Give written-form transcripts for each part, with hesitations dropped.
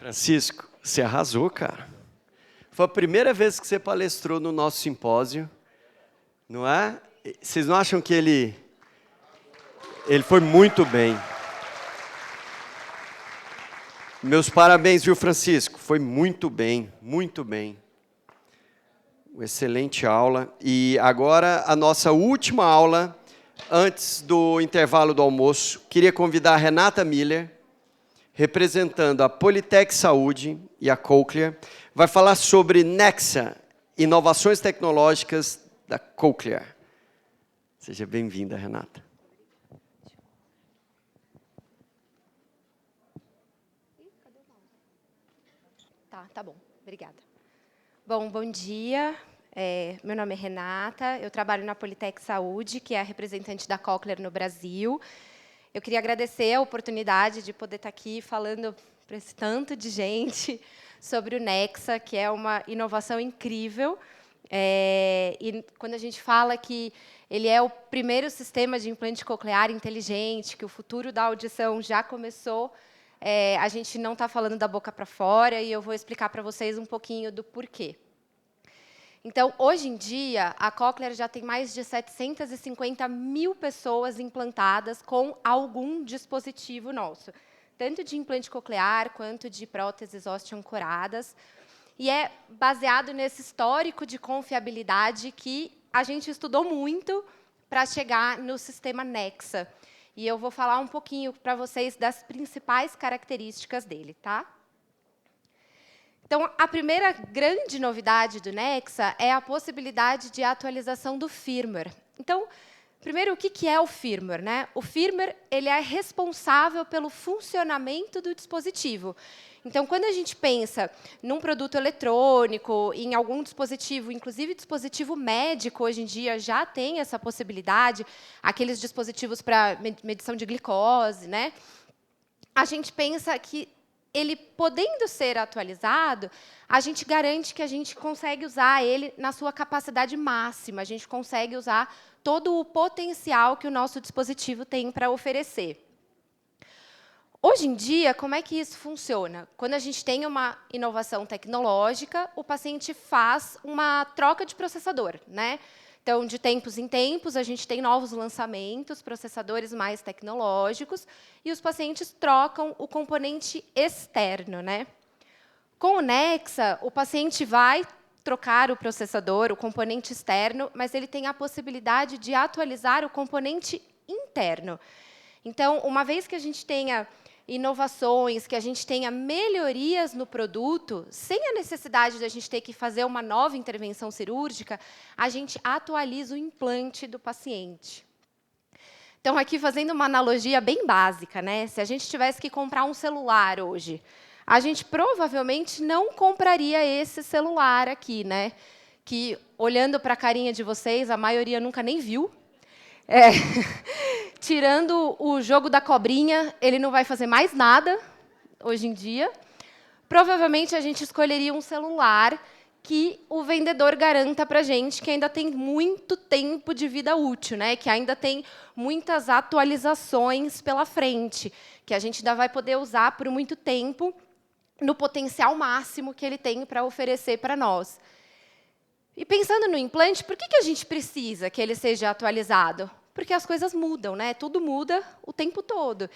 Francisco, você arrasou, cara. Foi a primeira vez que você palestrou no nosso simpósio, não é? Vocês não acham que ele foi muito bem? Meus parabéns, viu, Francisco? Foi muito bem, muito bem. Uma excelente aula. E agora, a nossa última aula, antes do intervalo do almoço, queria convidar a Renata Miller, representando a Politec Saúde e a Cochlear, vai falar sobre Nexa, inovações tecnológicas da Cochlear. Seja bem-vinda, Renata. Tá bom. Obrigada. Bom dia. Meu nome é Renata, eu trabalho na Politec Saúde, que é a representante da Cochlear no Brasil. Eu queria agradecer a oportunidade de poder estar aqui falando para esse tanto de gente sobre o Nexa, que é uma inovação incrível. E quando a gente fala que ele é o primeiro sistema de implante coclear inteligente, que o futuro da audição já começou, a gente não está falando da boca para fora, e eu vou explicar para vocês um pouquinho do porquê. Então, hoje em dia, a Cochlear já tem mais de 750 mil pessoas implantadas com algum dispositivo nosso, tanto de implante coclear quanto de próteses osteoancoradas. E é baseado nesse histórico de confiabilidade que a gente estudou muito para chegar no sistema Nexa. E eu vou falar um pouquinho para vocês das principais características dele, tá? Então, a primeira grande novidade do Nexa é a possibilidade de atualização do firmware. Então, primeiro, o que é o firmware, né? O firmware ele é responsável pelo funcionamento do dispositivo. Então, quando a gente pensa num produto eletrônico, em algum dispositivo, inclusive dispositivo médico, hoje em dia já tem essa possibilidade, aqueles dispositivos para medição de glicose, né? A gente pensa que ele podendo ser atualizado, a gente garante que a gente consegue usar ele na sua capacidade máxima, a gente consegue usar todo o potencial que o nosso dispositivo tem para oferecer. Hoje em dia, como é que isso funciona? Quando a gente tem uma inovação tecnológica, o paciente faz uma troca de processador, né? Então, de tempos em tempos, a gente tem novos lançamentos, processadores mais tecnológicos, e os pacientes trocam o componente externo, né? Com o Nexa, o paciente vai trocar o processador, o componente externo, mas ele tem a possibilidade de atualizar o componente interno. Então, uma vez que a gente tenha inovações, que a gente tenha melhorias no produto, sem a necessidade de a gente ter que fazer uma nova intervenção cirúrgica, a gente atualiza o implante do paciente. Então, aqui fazendo uma analogia bem básica, né? Se a gente tivesse que comprar um celular hoje, a gente provavelmente não compraria esse celular aqui, né? Que, olhando para a carinha de vocês, a maioria nunca nem viu. Tirando o jogo da cobrinha, ele não vai fazer mais nada hoje em dia. Provavelmente, a gente escolheria um celular que o vendedor garanta para a gente que ainda tem muito tempo de vida útil, né? Que ainda tem muitas atualizações pela frente, que a gente ainda vai poder usar por muito tempo no potencial máximo que ele tem para oferecer para nós. E pensando no implante, por que a gente precisa que ele seja atualizado? Porque as coisas mudam, né? Tudo muda o tempo todo.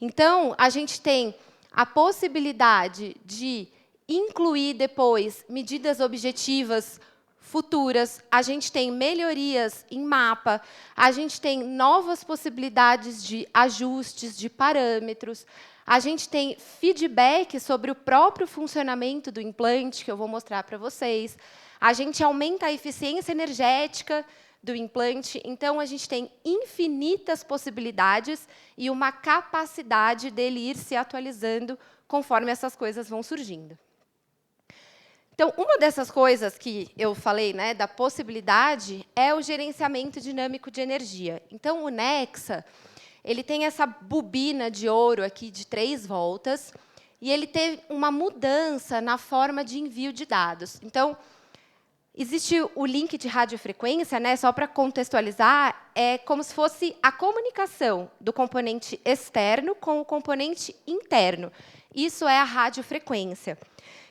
Então, a gente tem a possibilidade de incluir depois medidas objetivas futuras, a gente tem melhorias em mapa, a gente tem novas possibilidades de ajustes de parâmetros, a gente tem feedback sobre o próprio funcionamento do implante, que eu vou mostrar para vocês. A gente aumenta a eficiência energética do implante, então a gente tem infinitas possibilidades e uma capacidade dele ir se atualizando conforme essas coisas vão surgindo. Então, uma dessas coisas que eu falei, né, da possibilidade, é o gerenciamento dinâmico de energia. Então, o Nexa, ele tem essa bobina de ouro aqui de 3 voltas, e ele teve uma mudança na forma de envio de dados. Então, existe o link de radiofrequência, né, só para contextualizar, é como se fosse a comunicação do componente externo com o componente interno. Isso é a radiofrequência.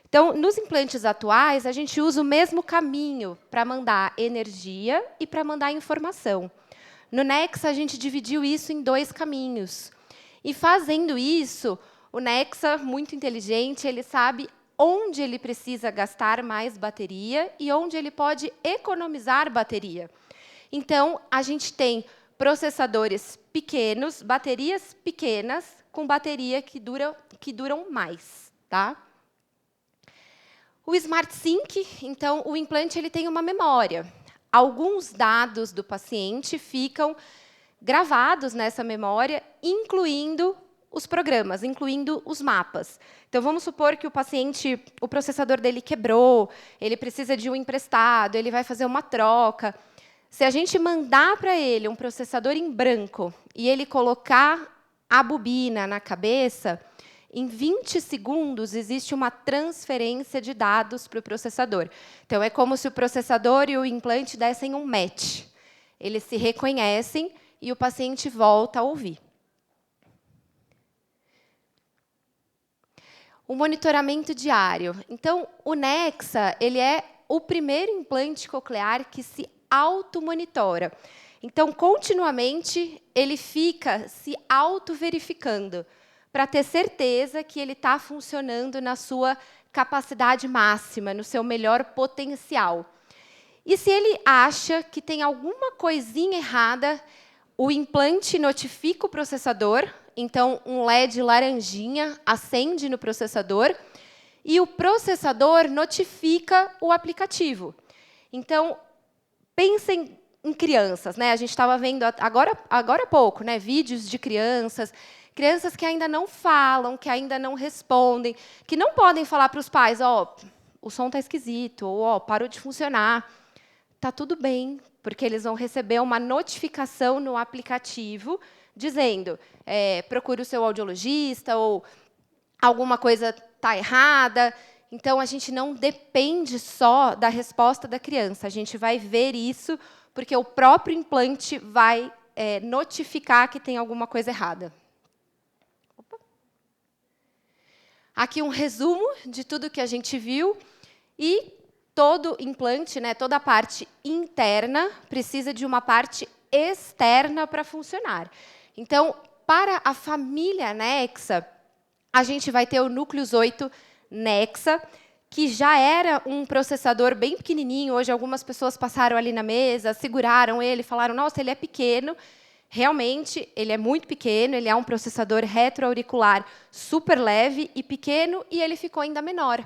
Então, nos implantes atuais, a gente usa o mesmo caminho para mandar energia e para mandar informação. No Nexa, a gente dividiu isso em 2 caminhos. E, fazendo isso, o Nexa, muito inteligente, ele sabe onde ele precisa gastar mais bateria e onde ele pode economizar bateria. Então, a gente tem processadores pequenos, baterias pequenas, com bateria que duram mais. Tá? O SmartSync, então, o implante ele tem uma memória. Alguns dados do paciente ficam gravados nessa memória, incluindo os programas, incluindo os mapas. Então, vamos supor que o paciente, o processador dele quebrou, ele precisa de um emprestado, ele vai fazer uma troca. Se a gente mandar para ele um processador em branco e ele colocar a bobina na cabeça, em 20 segundos, existe uma transferência de dados para o processador. Então, é como se o processador e o implante dessem um match. Eles se reconhecem e o paciente volta a ouvir. O monitoramento diário. Então, o Nexa ele é o primeiro implante coclear que se automonitora. Então, continuamente, ele fica se auto-verificando, para ter certeza que ele está funcionando na sua capacidade máxima, no seu melhor potencial. E se ele acha que tem alguma coisinha errada, o implante notifica o processador, então um LED laranjinha acende no processador, e o processador notifica o aplicativo. Então, pensem em crianças, né? A gente estava vendo agora há pouco, né, vídeos de crianças que ainda não falam, que ainda não respondem, que não podem falar para os pais, o som está esquisito, ou parou de funcionar. Está tudo bem, porque eles vão receber uma notificação no aplicativo dizendo, procure o seu audiologista, ou alguma coisa está errada. Então, a gente não depende só da resposta da criança, a gente vai ver isso, porque o próprio implante vai notificar que tem alguma coisa errada. Aqui um resumo de tudo que a gente viu. E todo implante, né, toda a parte interna, precisa de uma parte externa para funcionar. Então, para a família Nexa, a gente vai ter o Núcleus 8 Nexa, que já era um processador bem pequenininho. Hoje, algumas pessoas passaram ali na mesa, seguraram ele, falaram, nossa, ele é pequeno. Realmente, ele é muito pequeno, ele é um processador retroauricular super leve e pequeno, e ele ficou ainda menor.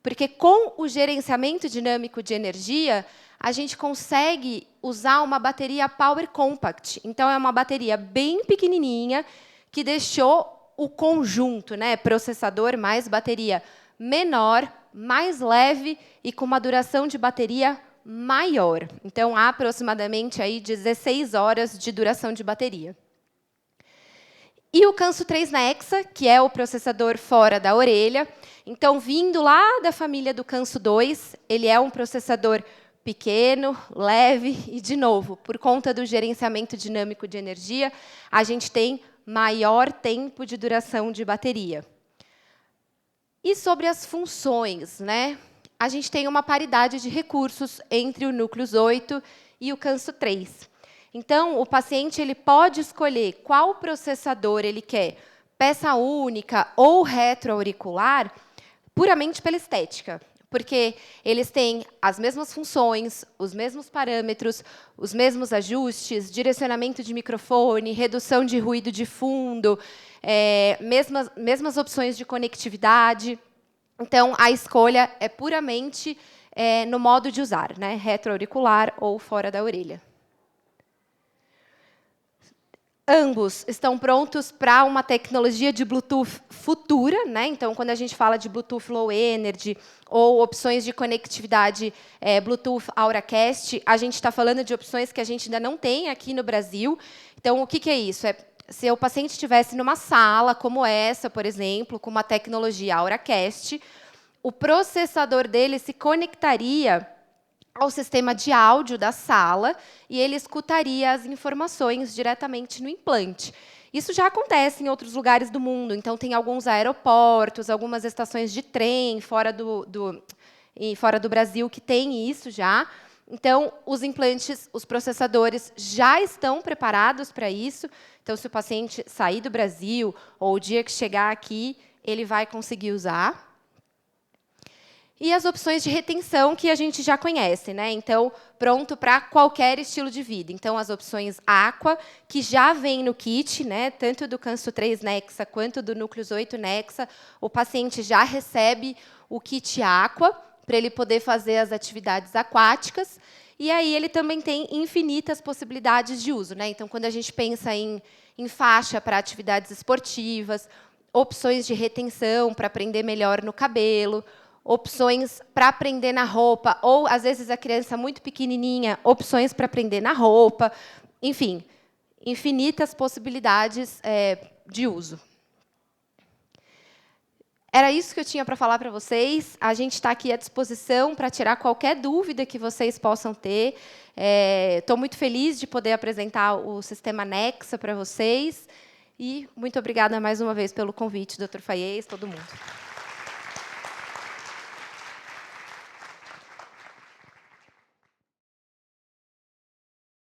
Porque, com o gerenciamento dinâmico de energia, a gente consegue usar uma bateria Power Compact. Então, é uma bateria bem pequenininha, que deixou o conjunto, né, processador mais bateria menor, mais leve e com uma duração de bateria maior. Então, há aproximadamente aí 16 horas de duração de bateria. E o Kanso 3 Nexa, que é o processador fora da orelha. Então, vindo lá da família do Kanso 2, ele é um processador pequeno, leve e, de novo, por conta do gerenciamento dinâmico de energia, a gente tem maior tempo de duração de bateria. E sobre as funções, né? A gente tem uma paridade de recursos entre o Núcleus 8 e o Kanso 3. Então, o paciente ele pode escolher qual processador ele quer, peça única ou retroauricular, puramente pela estética, porque eles têm as mesmas funções, os mesmos parâmetros, os mesmos ajustes, direcionamento de microfone, redução de ruído de fundo, mesmas opções de conectividade. Então, a escolha é puramente no modo de usar, né? Retroauricular ou fora da orelha. Ambos estão prontos para uma tecnologia de Bluetooth futura, né? Então, quando a gente fala de Bluetooth Low Energy ou opções de conectividade Bluetooth Auracast, a gente está falando de opções que a gente ainda não tem aqui no Brasil. Então, o que é isso? Se o paciente estivesse numa sala como essa, por exemplo, com uma tecnologia Auracast, o processador dele se conectaria ao sistema de áudio da sala e ele escutaria as informações diretamente no implante. Isso já acontece em outros lugares do mundo. Então, tem alguns aeroportos, algumas estações de trem fora do Brasil que têm isso já. Então, os implantes, os processadores já estão preparados para isso. Então, se o paciente sair do Brasil ou o dia que chegar aqui, ele vai conseguir usar. E as opções de retenção que a gente já conhece, né? Então, pronto para qualquer estilo de vida. Então, as opções Aqua, que já vem no kit, né? Tanto do Canso 3 Nexa quanto do Núcleus 8 Nexa, o paciente já recebe o kit Aqua para ele poder fazer as atividades aquáticas. E aí ele também tem infinitas possibilidades de uso, né? Então, quando a gente pensa em faixa para atividades esportivas, opções de retenção para prender melhor no cabelo, opções para prender na roupa, ou, às vezes, a criança muito pequenininha, opções para prender na roupa. Enfim, infinitas possibilidades de uso. Era isso que eu tinha para falar para vocês. A gente está aqui à disposição para tirar qualquer dúvida que vocês possam ter. Estou muito feliz de poder apresentar o sistema Nexa para vocês. E muito obrigada mais uma vez pelo convite, Dr. Faiez, todo mundo.